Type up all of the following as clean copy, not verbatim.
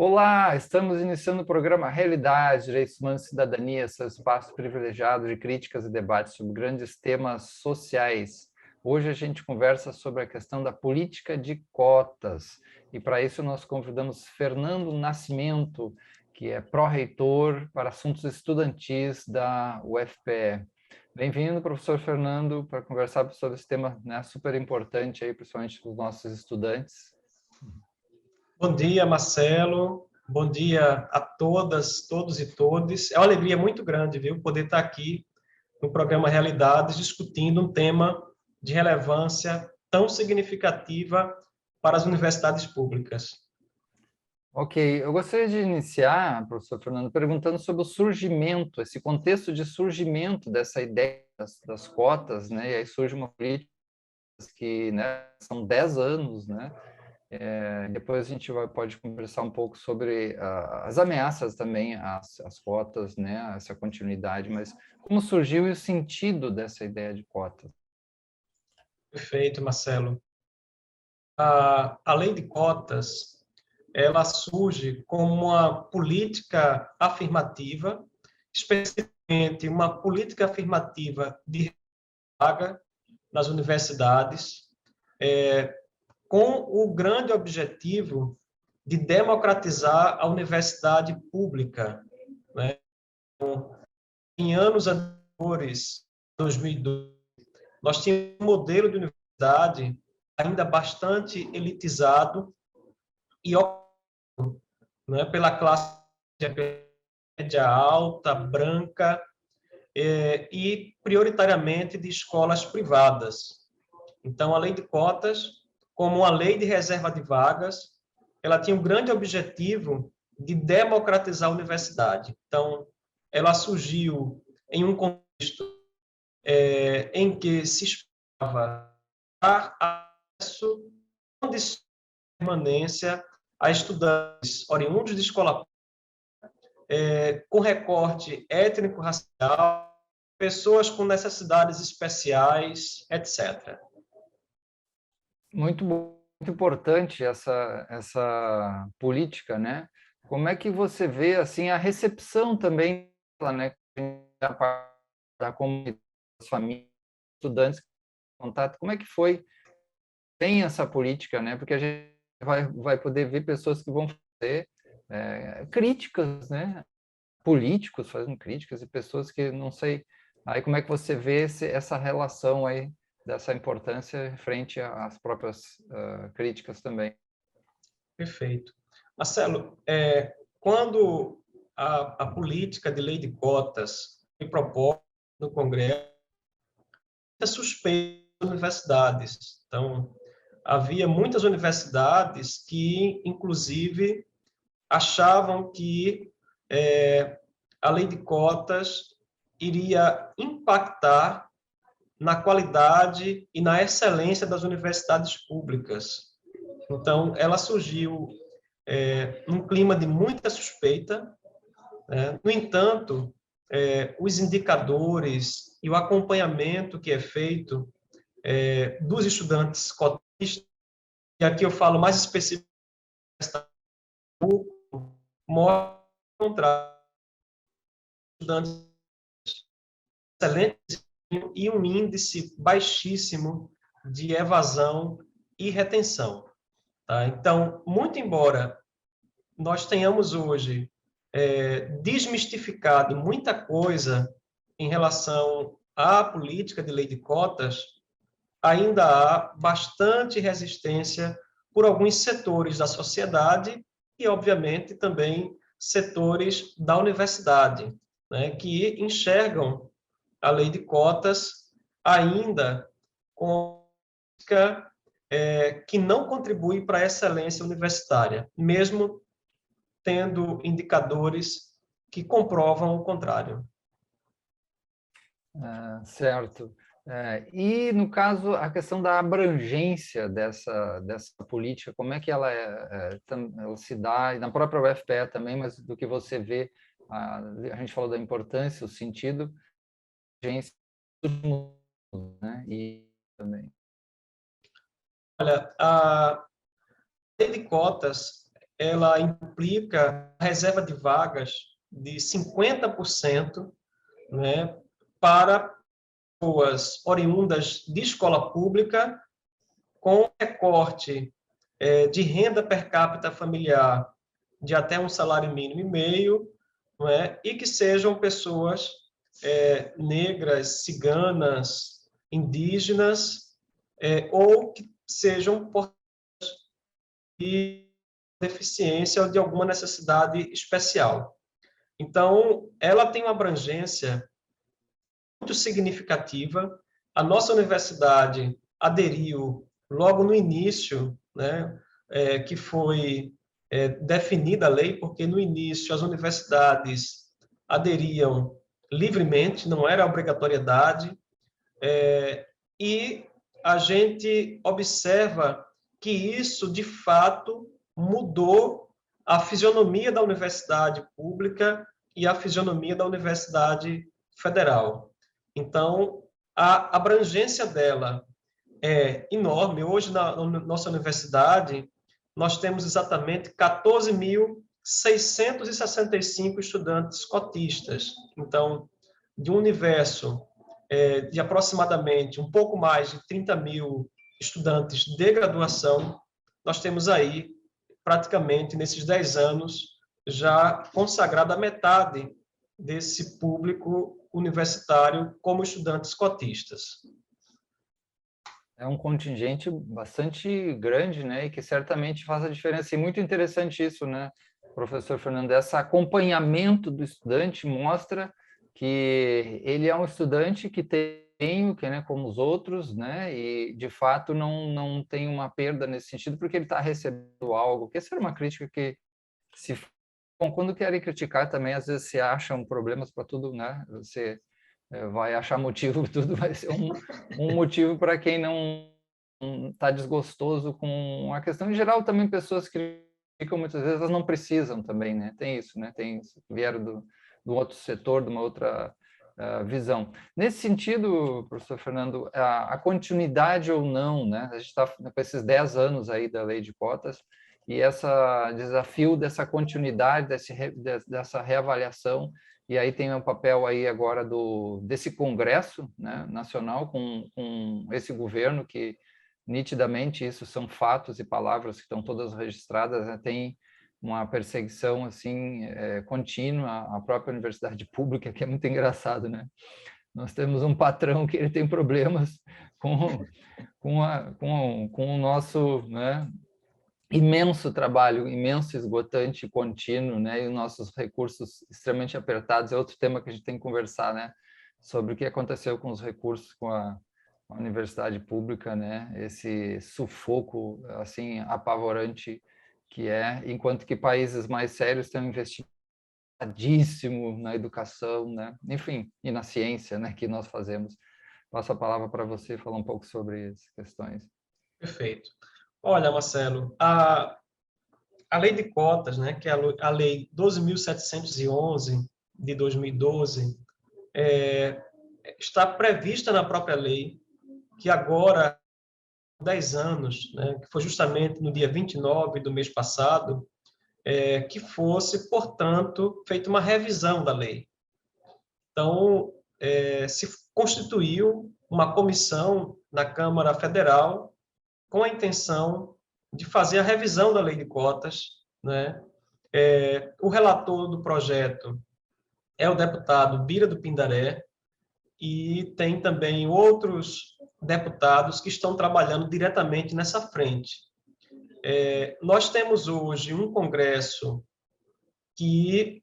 Olá, estamos iniciando o programa Realidade, Direitos Humanos e Cidadania, seu espaço privilegiado de críticas e debates sobre grandes temas sociais. Hoje a gente conversa sobre a questão da política de cotas e para isso nós convidamos Fernando Nascimento, que é pró-reitor para assuntos estudantis da UFPE. Bem-vindo, professor Fernando, para conversar sobre esse tema, né, super importante, aí, principalmente para os nossos estudantes. Bom dia, Marcelo. Bom dia a todas, todos e todes. É uma alegria muito grande, viu, poder estar aqui no programa Realidades, discutindo um tema de relevância tão significativa para as universidades públicas. Ok, eu gostaria de iniciar, professor Fernando, perguntando sobre o surgimento, esse contexto de surgimento dessa ideia das cotas, né? E aí surge uma política que, né, são 10 anos, né? Depois a gente pode conversar um pouco sobre as ameaças também às cotas, né? Essa continuidade, mas como surgiu e o sentido dessa ideia de cotas? Perfeito, Marcelo. A lei de cotas, ela surge como uma política afirmativa, especificamente uma política afirmativa de vaga nas universidades, com o grande objetivo de democratizar a universidade pública, né? Em anos anteriores, 2002, nós tínhamos um modelo de universidade ainda bastante elitizado e né, pela classe média alta, branca, e prioritariamente de escolas privadas. Então, a lei de cotas, como uma lei de reserva de vagas, ela tinha um grande objetivo de democratizar a universidade. Então, ela surgiu em um contexto em que se esperava dar acesso condições de permanência a estudantes oriundos de escola com recorte étnico-racial, pessoas com necessidades especiais, etc. Muito bom, muito importante essa política, né? Como é que você vê assim a recepção também, né, da comunidade, das famílias, estudantes, contato? Como é que foi? Tem essa política, né? Porque a gente vai poder ver pessoas que vão fazer críticas, né? Políticos fazendo críticas e pessoas que não sei. Aí como é que você vê essa relação aí dessa importância frente às próprias críticas também? Perfeito. Marcelo, quando a política de lei de cotas foi proposta no Congresso, é suspeita das universidades. Então, havia muitas universidades que, inclusive, achavam que a lei de cotas iria impactar na qualidade e na excelência das universidades públicas. Então, ela surgiu num clima de muita suspeita. No entanto, os indicadores e o acompanhamento que é feito dos estudantes cotistas, e aqui eu falo mais especificamente, mostra o contrário. Estudantes excelentes e um índice baixíssimo de evasão e retenção. Tá? Então, muito embora nós tenhamos hoje desmistificado muita coisa em relação à política de lei de cotas, ainda há bastante resistência por alguns setores da sociedade e, obviamente, também setores da universidade, né, que enxergam a lei de cotas ainda com que não contribui para a excelência universitária, mesmo tendo indicadores que comprovam o contrário. Certo. E, no caso, a questão da abrangência dessa política, como é que ela se dá, e na própria UFPE também, mas do que você vê, a gente falou da importância, o sentido, a abrangência dos mundos, né? E também. Olha, a lei de cotas, ela implica a reserva de vagas de 50%, né, para pessoas oriundas de escola pública com recorte de renda per capita familiar de até um salário mínimo e meio, não é? E que sejam pessoas negras, ciganas, indígenas, ou que sejam portadores de deficiência ou de alguma necessidade especial. Então, ela tem uma abrangência muito significativa. A nossa universidade aderiu logo no início, né, que foi definida a lei, porque no início as universidades aderiam livremente, não era obrigatoriedade, e a gente observa que isso, de fato, mudou a fisionomia da universidade pública e a fisionomia da universidade federal. Então, a abrangência dela é enorme. Hoje, na nossa universidade, nós temos exatamente 14.665 estudantes cotistas. Então, de um universo de aproximadamente um pouco mais de 30 mil estudantes de graduação, nós temos aí, praticamente, nesses 10 anos, já consagrada a metade desse público universitário como estudantes cotistas. É um contingente bastante grande, né? E que certamente faz a diferença. E muito interessante isso, né, professor Fernando? Esse acompanhamento do estudante mostra que ele é um estudante que tem, que, né, como os outros, né? E, de fato, não tem uma perda nesse sentido, porque ele está recebendo algo. Que essa era uma crítica que se... Bom, quando querem criticar também, às vezes se acham problemas para tudo, né? Você vai achar motivo, tudo vai ser um motivo para quem não está desgostoso com a questão. Em geral, também pessoas que criticam muitas vezes, elas não precisam também, né? Tem isso, né? Tem isso, vieram do outro setor, de uma outra visão. Nesse sentido, professor Fernando, a continuidade ou não, né? A gente está com esses 10 anos aí da lei de cotas, e esse desafio dessa continuidade, dessa reavaliação. E aí tem o papel aí agora desse Congresso, né, nacional com esse governo, que nitidamente isso são fatos e palavras que estão todas registradas, né, tem uma perseguição assim contínua à própria universidade pública, que é muito engraçado, né? Nós temos um patrão que ele tem problemas com o nosso, né, imenso trabalho, imenso esgotante, contínuo, né? E os nossos recursos extremamente apertados. É outro tema que a gente tem que conversar, né? Sobre o que aconteceu com os recursos com a universidade pública, né? Esse sufoco, assim, apavorante que é, enquanto que países mais sérios estão investindo na educação, né? Enfim, e na ciência, né? Que nós fazemos. Passo a palavra para você falar um pouco sobre essas questões. Perfeito. Olha, Marcelo, a lei de cotas, né, que é a lei 12.711 de 2012, está prevista na própria lei que agora, 10 anos, né, que foi justamente no dia 29 do mês passado, que fosse, portanto, feita uma revisão da lei. Então, se constituiu uma comissão na Câmara Federal com a intenção de fazer a revisão da lei de cotas, né? O relator do projeto é o deputado Bira do Pindaré, e tem também outros deputados que estão trabalhando diretamente nessa frente. Nós temos hoje um Congresso que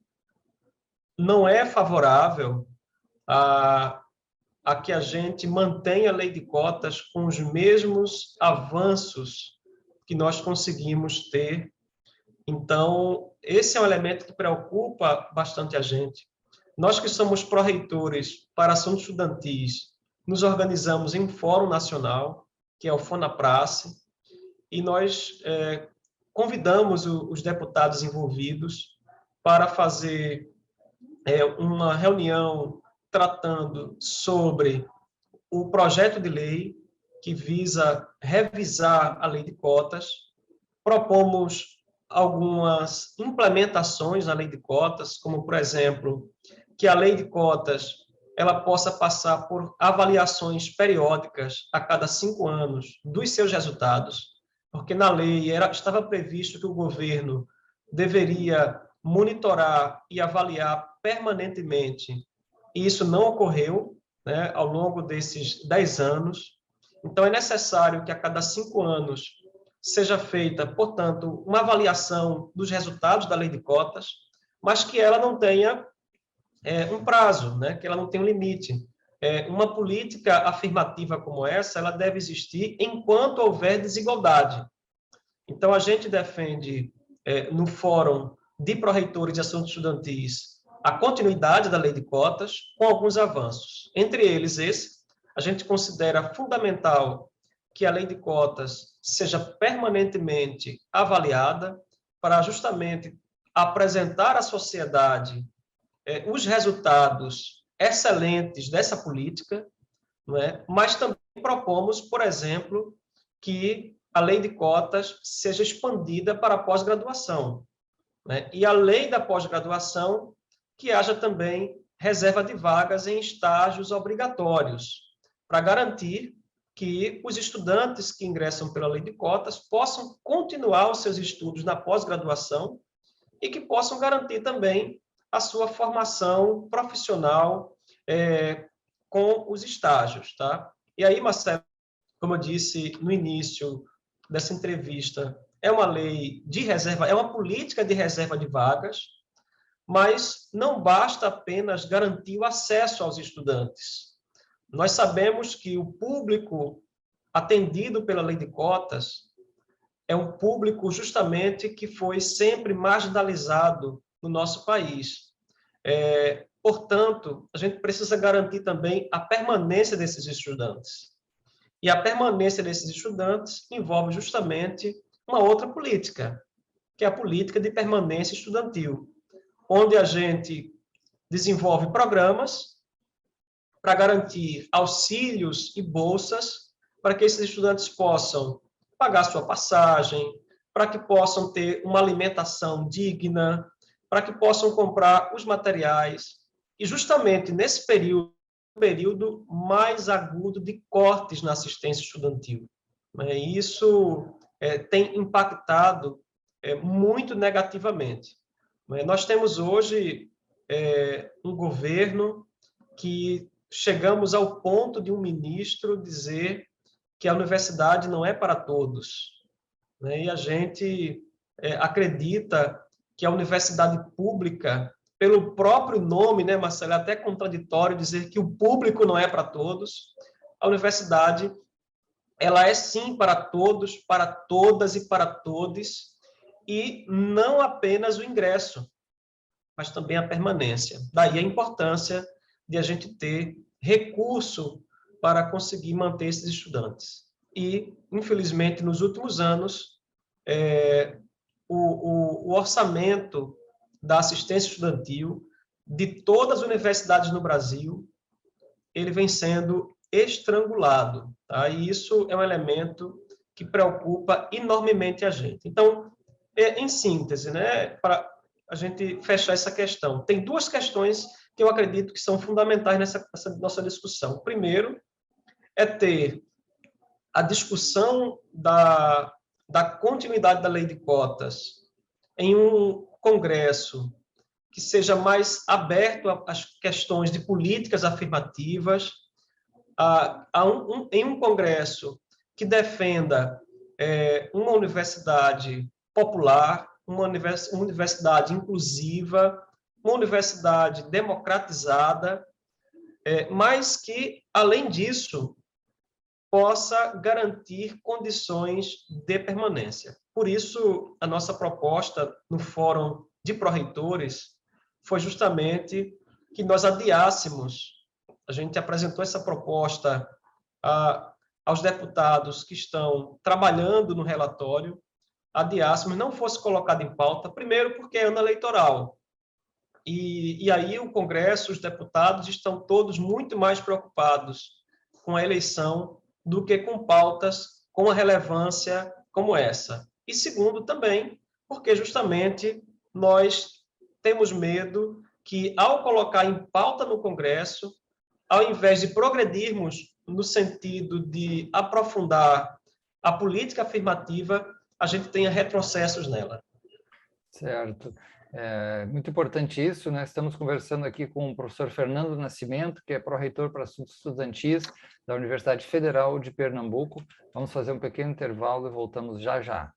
não é favorável a que a gente mantenha a lei de cotas com os mesmos avanços que nós conseguimos ter Então, esse é um elemento que preocupa bastante a gente. Nós que somos pró-reitores para assuntos estudantis, nos organizamos em um fórum nacional, que é o FONAPRACE, e nós convidamos os deputados envolvidos para fazer uma reunião tratando sobre o projeto de lei que visa revisar a lei de cotas. Propomos algumas implementações na lei de cotas, como, por exemplo, que a lei de cotas ela possa passar por avaliações periódicas a cada 5 anos dos seus resultados, porque na lei estava previsto que o governo deveria monitorar e avaliar permanentemente, e isso não ocorreu, né, ao longo desses 10 anos. Então, é necessário que a cada 5 anos seja feita, portanto, uma avaliação dos resultados da lei de cotas, mas que ela não tenha um prazo, né, que ela não tenha um limite. Uma política afirmativa como essa, ela deve existir enquanto houver desigualdade. Então, a gente defende, no Fórum de Pró-Reitores de Assuntos Estudantis, a continuidade da lei de cotas, com alguns avanços. Entre eles, a gente considera fundamental que a lei de cotas seja permanentemente avaliada para justamente apresentar à sociedade os resultados excelentes dessa política, não é? Mas também propomos, por exemplo, que a lei de cotas seja expandida para a pós-graduação, né? E a lei da pós-graduação, que haja também reserva de vagas em estágios obrigatórios, para garantir que os estudantes que ingressam pela lei de cotas possam continuar os seus estudos na pós-graduação e que possam garantir também a sua formação profissional com os estágios, tá? E aí, Marcelo, como eu disse no início dessa entrevista, é uma lei de reserva, é uma política de reserva de vagas, mas não basta apenas garantir o acesso aos estudantes. Nós sabemos que o público atendido pela lei de cotas é um público justamente que foi sempre marginalizado no nosso país. Portanto, a gente precisa garantir também a permanência desses estudantes. E a permanência desses estudantes envolve justamente uma outra política, que é a política de permanência estudantil, onde a gente desenvolve programas para garantir auxílios e bolsas para que esses estudantes possam pagar sua passagem, para que possam ter uma alimentação digna, para que possam comprar os materiais. E justamente nesse período mais agudo de cortes na assistência estudantil. Isso tem impactado muito negativamente. Nós temos hoje um governo que chegamos ao ponto de um ministro dizer que a universidade não é para todos. E a gente acredita que a universidade pública, pelo próprio nome, né, Marcelo, é até contraditório dizer que o público não é para todos. A universidade, ela é sim para todos, para todas e para todos, e não apenas o ingresso, mas também a permanência. Daí a importância de a gente ter recurso para conseguir manter esses estudantes. E, infelizmente, nos últimos anos, o orçamento da assistência estudantil de todas as universidades no Brasil, ele vem sendo estrangulado. Tá? E isso é um elemento que preocupa enormemente a gente. Então, em síntese, né, para a gente fechar essa questão, tem duas questões que eu acredito que são fundamentais nessa nossa discussão. Primeiro, é ter a discussão da continuidade da lei de cotas em um Congresso que seja mais aberto às questões de políticas afirmativas, em um Congresso que defenda uma universidade popular, uma universidade inclusiva, uma universidade democratizada, mas que, além disso, possa garantir condições de permanência. por isso, a nossa proposta no Fórum de Pró-Reitores foi justamente que nós adiássemos. A gente apresentou essa proposta aos deputados que estão trabalhando no relatório, adiássemos, não fosse colocado em pauta, primeiro porque é ano eleitoral. E aí o Congresso, os deputados estão todos muito mais preocupados com a eleição do que com pautas com a relevância como essa. E segundo também, porque justamente nós temos medo que, ao colocar em pauta no Congresso, ao invés de progredirmos no sentido de aprofundar a política afirmativa, a gente tenha retrocessos nela. Certo. É muito importante isso, né? Estamos conversando aqui com o professor Fernando Nascimento, que é pró-reitor para assuntos estudantis da Universidade Federal de Pernambuco. Vamos fazer um pequeno intervalo e voltamos já já.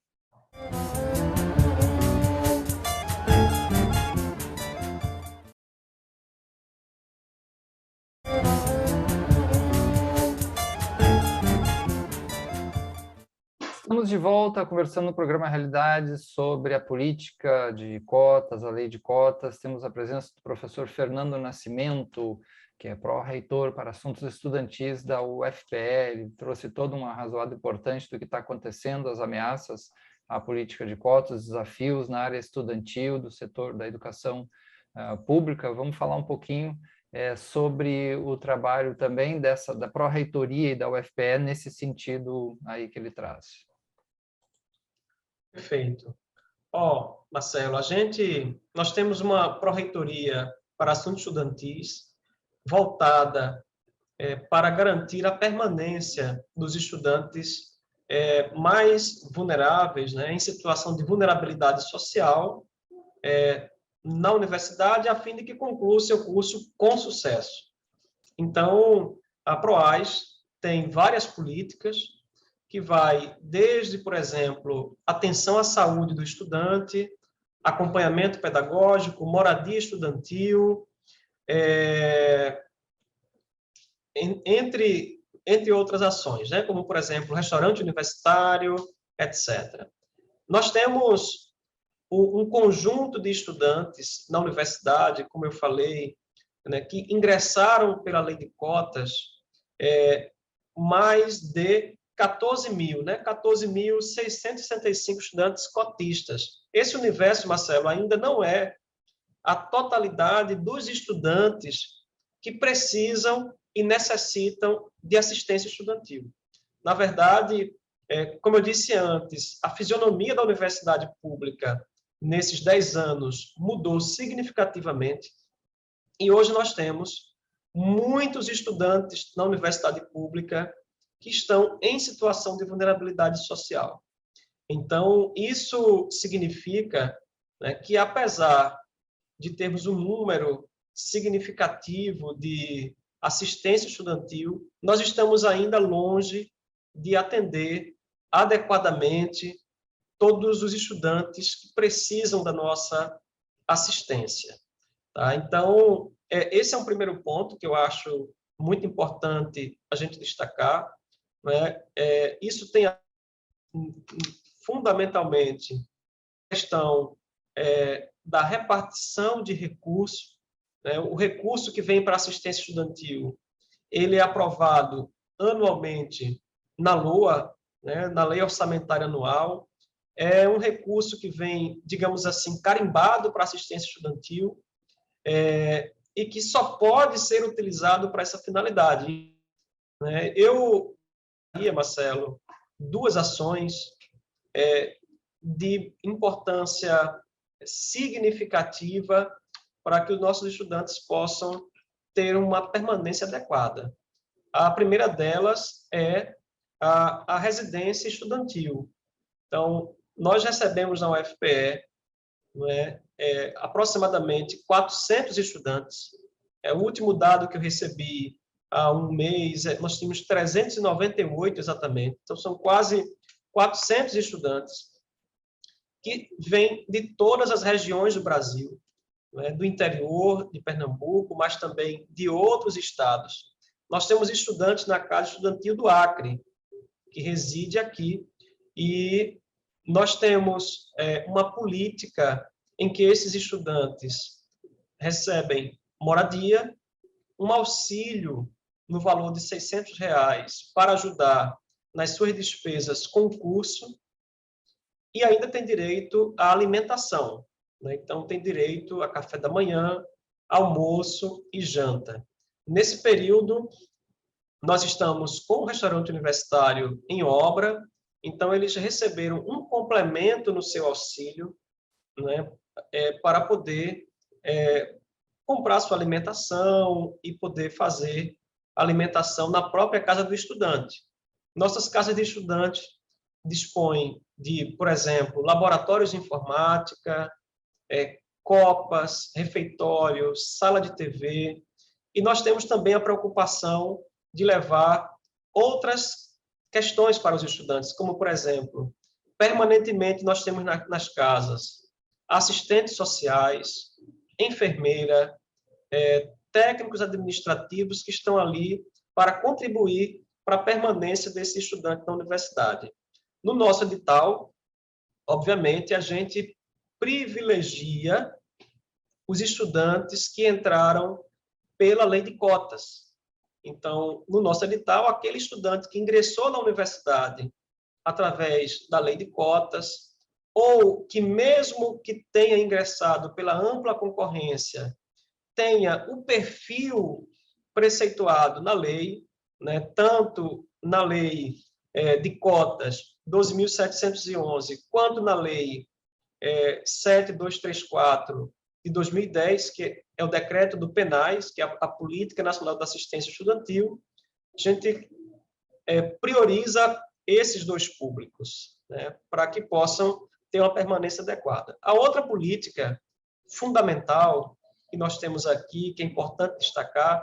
Estamos de volta conversando no programa Realidades sobre a política de cotas, a lei de cotas. Temos a presença do professor Fernando Nascimento, que é pró-reitor para assuntos estudantis da UFPE. Ele trouxe todo um arrazoado importante do que está acontecendo, as ameaças à política de cotas, desafios na área estudantil, do setor da educação pública. Vamos falar um pouquinho sobre o trabalho também da pró-reitoria e da UFPE nesse sentido aí que ele traz. Perfeito. Marcelo, nós temos uma pró-reitoria para assuntos estudantis voltada para garantir a permanência dos estudantes mais vulneráveis, né, em situação de vulnerabilidade social, na universidade, a fim de que conclua seu curso com sucesso. Então, a PROAS tem várias políticas que vai desde, por exemplo, atenção à saúde do estudante, acompanhamento pedagógico, moradia estudantil, entre outras ações, né? Como, por exemplo, restaurante universitário, etc. Nós temos um conjunto de estudantes na universidade, como eu falei, né, que ingressaram pela lei de cotas, mais de 14 mil, né? 14.665 estudantes cotistas. Esse universo, Marcelo, ainda não é a totalidade dos estudantes que precisam e necessitam de assistência estudantil. Na verdade, como eu disse antes, a fisionomia da universidade pública nesses 10 anos mudou significativamente e hoje nós temos muitos estudantes na universidade pública que estão em situação de vulnerabilidade social. Então, isso significa, né, que, apesar de termos um número significativo de assistência estudantil, nós estamos ainda longe de atender adequadamente todos os estudantes que precisam da nossa assistência. Tá? Então, esse é um primeiro ponto que eu acho muito importante a gente destacar. Né? Isso tem fundamentalmente a questão da repartição de recursos. Né? O recurso que vem para assistência estudantil, ele é aprovado anualmente na LOA, né? Na Lei Orçamentária Anual. É um recurso que vem, digamos assim, carimbado para assistência estudantil e que só pode ser utilizado para essa finalidade. Né? Eu Marcelo, duas ações de importância significativa para que os nossos estudantes possam ter uma permanência adequada. A primeira delas é a residência estudantil. Então, nós recebemos na UFPE, né, aproximadamente 400 estudantes. O último dado que eu recebi há um mês, nós tínhamos 398 exatamente, então são quase 400 estudantes que vêm de todas as regiões do Brasil, né, do interior de Pernambuco, mas também de outros estados. Nós temos estudantes na Casa Estudantil do Acre, que reside aqui, e Nós temos uma política em que esses estudantes recebem moradia, um auxílio no valor de R$ 600 para ajudar nas suas despesas com o curso, e ainda tem direito à alimentação, né? Então, tem direito a café da manhã, almoço e janta. Nesse período, nós estamos com o restaurante universitário em obra, então eles receberam um complemento no seu auxílio, né, para poder comprar sua alimentação e poder fazer alimentação na própria casa do estudante. Nossas casas de estudante dispõem de, por exemplo, laboratórios de informática, copas, refeitório, sala de TV, e nós temos também a preocupação de levar outras questões para os estudantes, como, por exemplo, permanentemente nós temos nas casas assistentes sociais, enfermeira, técnicos administrativos que estão ali para contribuir para a permanência desse estudante na universidade. No nosso edital, obviamente, a gente privilegia os estudantes que entraram pela lei de cotas. Então, no nosso edital, aquele estudante que ingressou na universidade através da lei de cotas, ou que mesmo que tenha ingressado pela ampla concorrência, tenha o perfil preceituado na lei, né, tanto na lei de cotas 12.711, quanto na lei 7234 de 2010, que é o decreto do PNAES, que é a Política Nacional da Assistência Estudantil. A gente prioriza esses dois públicos, né, para que possam ter uma permanência adequada. A outra política fundamental que nós temos aqui, que é importante destacar,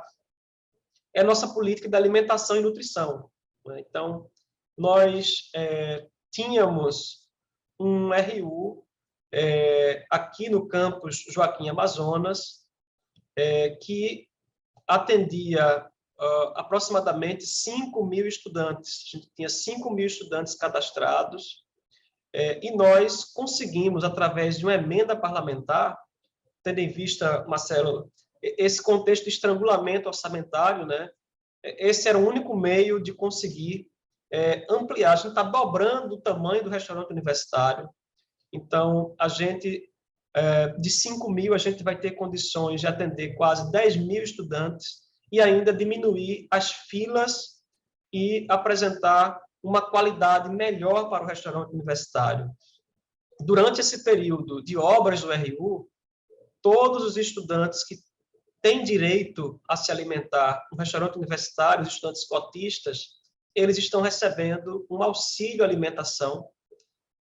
é a nossa política de alimentação e nutrição, né? Então, nós tínhamos um RU aqui no campus Joaquim Amazonas, que atendia aproximadamente 5.000 estudantes. A gente tinha 5.000 estudantes cadastrados, e nós conseguimos, através de uma emenda parlamentar, tendo em vista, Marcelo, esse contexto de estrangulamento orçamentário, né? Esse era o único meio de conseguir ampliar. A gente está dobrando o tamanho do restaurante universitário. Então, a gente, de 5.000, a gente vai ter condições de atender quase 10.000 estudantes e ainda diminuir as filas e apresentar uma qualidade melhor para o restaurante universitário. Durante esse período de obras do RU, todos os estudantes que têm direito a se alimentar no restaurante universitário, os estudantes cotistas, eles estão recebendo um auxílio alimentação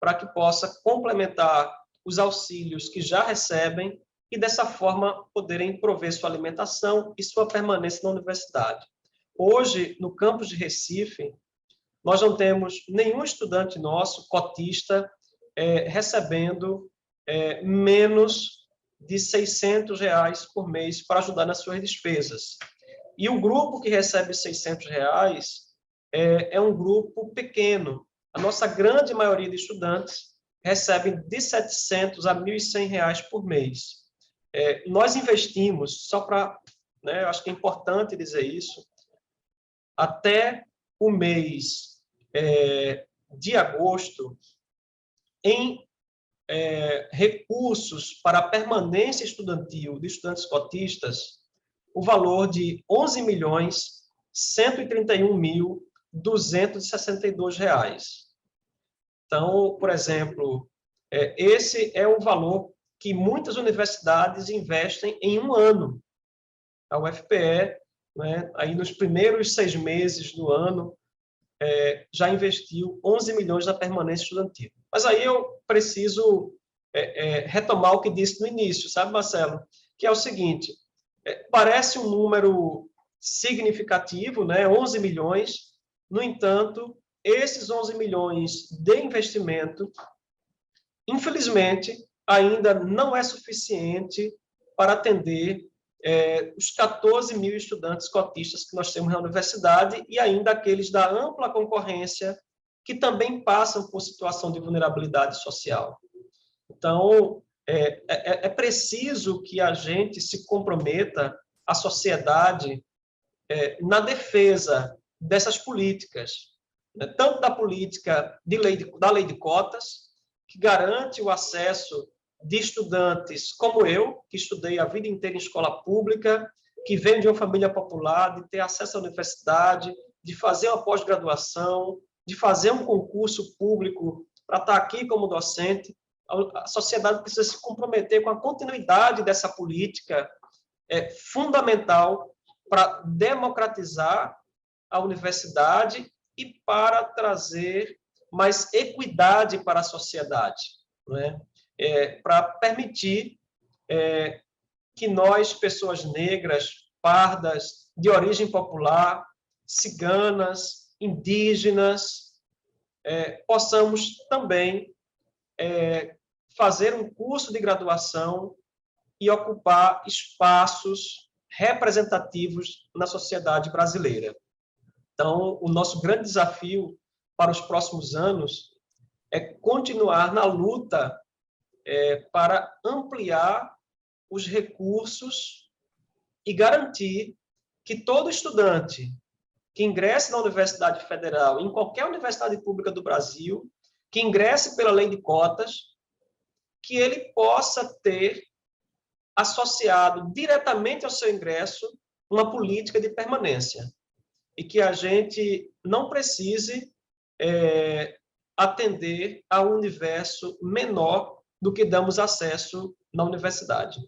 para que possa complementar os auxílios que já recebem e, dessa forma, poderem prover sua alimentação e sua permanência na universidade. Hoje, no campus de Recife, nós não temos nenhum estudante nosso, cotista, recebendo menos de R$ 600 por mês para ajudar nas suas despesas. E o grupo que recebe R$ 600 é um grupo pequeno. A nossa grande maioria de estudantes recebe de R$ 700 a R$ 1.100 por mês. Nós investimos, só para, né, eu acho que é importante dizer isso, até o mês de agosto, em recursos para a permanência estudantil de estudantes cotistas, o valor de R$ 11.131.262. Então, por exemplo, esse é o valor que muitas universidades investem em um ano. A UFPE, né, aí nos primeiros 6 meses do ano, já investiu 11 milhões na permanência estudantil. Mas aí eu preciso retomar o que disse no início, sabe, Marcelo? Que é o seguinte, parece um número significativo, né, 11 milhões, no entanto, esses 11 milhões de investimento, infelizmente, ainda não é suficiente para atender os 14.000 estudantes cotistas que nós temos na universidade e ainda aqueles da ampla concorrência que também passam por situação de vulnerabilidade social. Então, é preciso que a gente se comprometa, a sociedade, na defesa dessas políticas, né? Tanto da política da lei de cotas, que garante o acesso de estudantes como eu, que estudei a vida inteira em escola pública, que vem de uma família popular, de ter acesso à universidade, de fazer uma pós-graduação, de fazer um concurso público para estar aqui como docente. A sociedade precisa se comprometer com a continuidade dessa política fundamental para democratizar a universidade e para trazer mais equidade para a sociedade, né? Para permitir que nós, pessoas negras, pardas, de origem popular, ciganas, indígenas, possamos também fazer um curso de graduação e ocupar espaços representativos na sociedade brasileira. Então, o nosso grande desafio para os próximos anos é continuar na luta para ampliar os recursos e garantir que todo estudante que ingresse na Universidade Federal, em qualquer universidade pública do Brasil, que ingresse pela lei de cotas, que ele possa ter associado diretamente ao seu ingresso uma política de permanência e que a gente não precise atender a um universo menor do que damos acesso na universidade.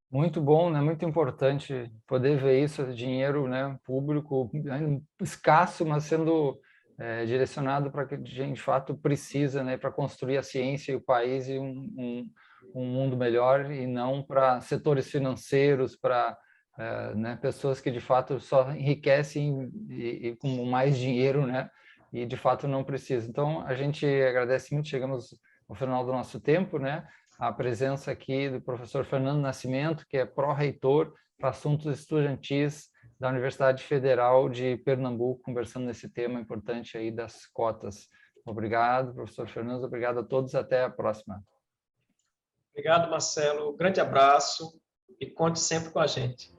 Muito bom, né? Muito importante poder ver isso, dinheiro, né, público escasso, mas sendo direcionado para quem de fato precisa, né, para construir a ciência e o país e um mundo melhor, e não para setores financeiros, para né, pessoas que de fato só enriquecem e com mais dinheiro, né, e de fato não precisa. Então a gente agradece muito, chegamos ao final do nosso tempo, né, a presença aqui do professor Fernando Nascimento, que é pró-reitor para assuntos estudantis da Universidade Federal de Pernambuco, conversando nesse tema importante aí das cotas. Obrigado, professor Fernando, obrigado a todos, até a próxima. Obrigado, Marcelo, grande abraço e conte sempre com a gente.